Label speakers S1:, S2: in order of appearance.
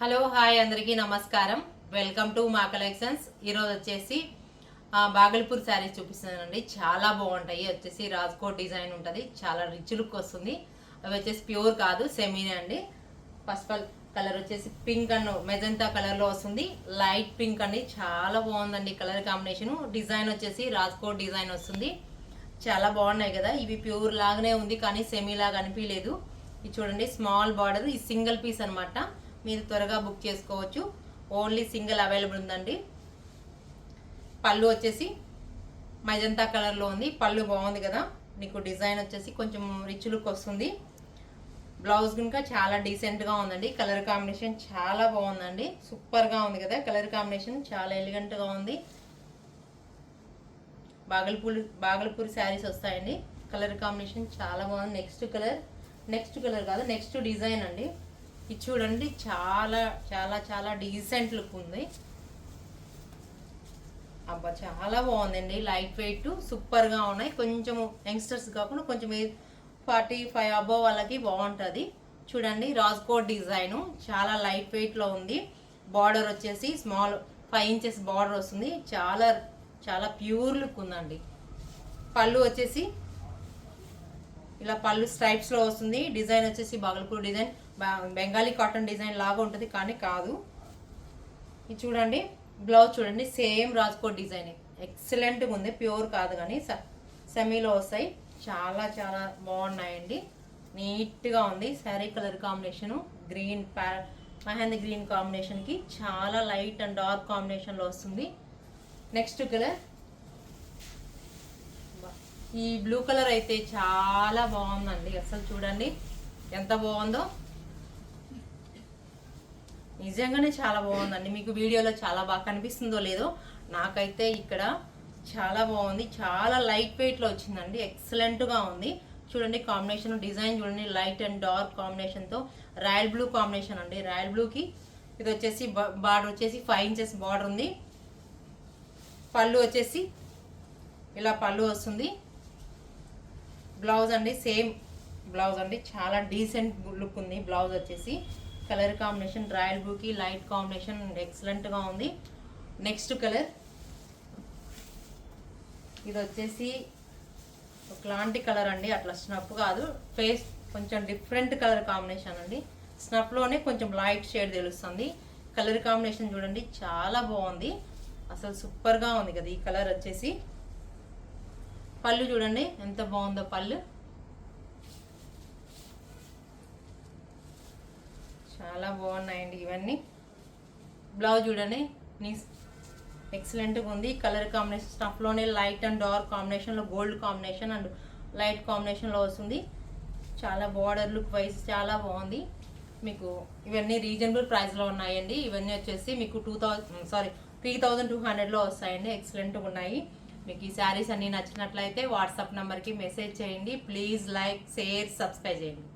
S1: Hello hi అందరికీ నమస్కారం. Welcome to మా కలెక్షన్స్. ఈరోజు వచ్చేసి బాగల్పూర్ శారీస్ చూపిస్తున్నానండి. చాలా బాగుంటాయి. వచ్చేసి రాజ్కోట్ డిజైన్ ఉంటుంది, చాలా రిచ్ లుక్ వస్తుంది. అవి వచ్చేసి ప్యూర్ కాదు, సెమీనే అండి. ఫస్ట్ ఆఫ్ ఆల్ కలర్ వచ్చేసి పింక్ అండ్ మెజంతా కలర్లో వస్తుంది. లైట్ పింక్ అండి, చాలా బాగుందండి కలర్ కాంబినేషన్. డిజైన్ వచ్చేసి రాజ్కోట్ డిజైన్ వస్తుంది. చాలా బాగున్నాయి కదా. ఇవి ప్యూర్ లాగానే ఉంది కానీ సెమీ లాగా అనిపించలేదు. ఇది చూడండి, స్మాల్ బార్డర్, ఈ సింగిల్ పీస్ అనమాట. మీరు త్వరగా బుక్ చేసుకోవచ్చు. ఓన్లీ సింగిల్ అవైలబుల్ ఉందండి. పళ్ళు వచ్చేసి మజంతా కలర్లో ఉంది. పళ్ళు బాగుంది కదా. నీకు డిజైన్ వచ్చేసి కొంచెం రిచ్ లుక్ వస్తుంది. బ్లౌజ్ కనుక చాలా డీసెంట్గా ఉందండి. కలర్ కాంబినేషన్ చాలా బాగుందండి. సూపర్గా ఉంది కదా. కలర్ కాంబినేషన్ చాలా ఎలిగెంట్గా ఉంది. బాగల్పూర్ శారీస్ వస్తాయండి. కలర్ కాంబినేషన్ చాలా బాగుంది. నెక్స్ట్ కలర్ కాదు, నెక్స్ట్ డిజైన్ అండి. ఇది చూడండి, చాలా చాలా చాలా డీసెంట్ లుక్ ఉంది. అబ్బా చాలా బాగుందండి. లైట్ వెయిట్ సూపర్గా ఉన్నాయి. కొంచెం యంగ్స్టర్స్ కాకుండా కొంచెం 45 అబవ్ వాళ్ళకి బాగుంటుంది. చూడండి, రాజ్కోట్ డిజైన్ చాలా లైట్ వెయిట్లో ఉంది. బార్డర్ వచ్చేసి స్మాల్ 5 ఇంచెస్ బార్డర్ వస్తుంది. చాలా చాలా ప్యూర్ లుక్ ఉందండి. పళ్ళు వచ్చేసి ఇలా పళ్ళు స్ట్రైప్స్లో వస్తుంది. డిజైన్ వచ్చేసి Bhagalpur design, Bengali cotton design లాగా ఉంటుంది కానీ కాదు. ఇది చూడండి, బ్లౌజ్ చూడండి, సేమ్ రాజ్కోట్ డిజైన్ ఎక్సలెంట్గా ఉంది. ప్యూర్ కాదు కానీ సెమీలో వస్తాయి. చాలా చాలా బాగున్నాయండి. నీట్గా ఉంది. Sari colour combination green, mehndi green కాంబినేషన్కి చాలా లైట్ అండ్ డార్క్ కాంబినేషన్లో వస్తుంది. నెక్స్ట్ కలర్ ఈ బ్లూ కలర్ అయితే చాలా బాగుందండి. అసలు చూడండి ఎంత బాగుందో. నిజంగానే చాలా బాగుందండి. మీకు వీడియోలో చాలా బాగా కనిపిస్తుందో లేదో, నాకైతే ఇక్కడ చాలా బాగుంది. చాలా లైట్ వెయిట్లో వచ్చిందండి. ఎక్సలెంట్గా ఉంది. చూడండి కాంబినేషన్, డిజైన్ చూడండి, లైట్ అండ్ డార్క్ కాంబినేషన్తో రాయల్ బ్లూ కాంబినేషన్ అండి. రాయల్ బ్లూకి ఇది వచ్చేసి బార్డర్ వచ్చేసి 5 ఇంచెస్ బార్డర్ ఉంది. పళ్ళు వచ్చేసి ఇలా పళ్ళు వస్తుంది. బ్లౌజ్ అండి సేమ్ బ్లౌజ్ అండి. చాలా డీసెంట్ లుక్ ఉంది. బ్లౌజ్ వచ్చేసి కలర్ కాంబినేషన్ రాయల్ బ్లూకి లైట్ కాంబినేషన్ ఎక్సలెంట్గా ఉంది. నెక్స్ట్ కలర్ ఇది వచ్చేసి ఒకలాంటి కలర్ అండి. అట్లా స్నఫ్ కాదు, ఫేస్ కొంచెం డిఫరెంట్ కలర్ కాంబినేషన్ అండి. స్నఫ్లోనే కొంచెం లైట్ షేడ్ తెలుస్తుంది. కలర్ కాంబినేషన్ చూడండి, చాలా బాగుంది. అసలు సూపర్గా ఉంది కదా ఈ కలర్ వచ్చేసి. పళ్ళు చూడండి ఎంత బాగుందో. పళ్ళు చాలా బాగున్నాయండి ఇవన్నీ. బ్లౌజ్ చూడండి, ఎక్సలెంట్గా ఉంది. కలర్ కాంబినేషన్ స్టఫ్లోనే లైట్ అండ్ డార్క్ కాంబినేషన్లో గోల్డ్ కాంబినేషన్ అండ్ లైట్ కాంబినేషన్లో వస్తుంది. చాలా బార్డర్ లుక్ వైజ్ చాలా బాగుంది. మీకు ఇవన్నీ రీజనబుల్ ప్రైస్లో ఉన్నాయండి. ఇవన్నీ వచ్చేసి మీకు 3200లో వస్తాయండి. ఎక్సలెంట్గా ఉన్నాయి. మీకు ఈ శారీస్ అన్నీ నచ్చినట్లయితే వాట్సాప్ నెంబర్కి మెసేజ్ చేయండి. ప్లీజ్ లైక్, షేర్, సబ్స్క్రైబ్ చేయండి.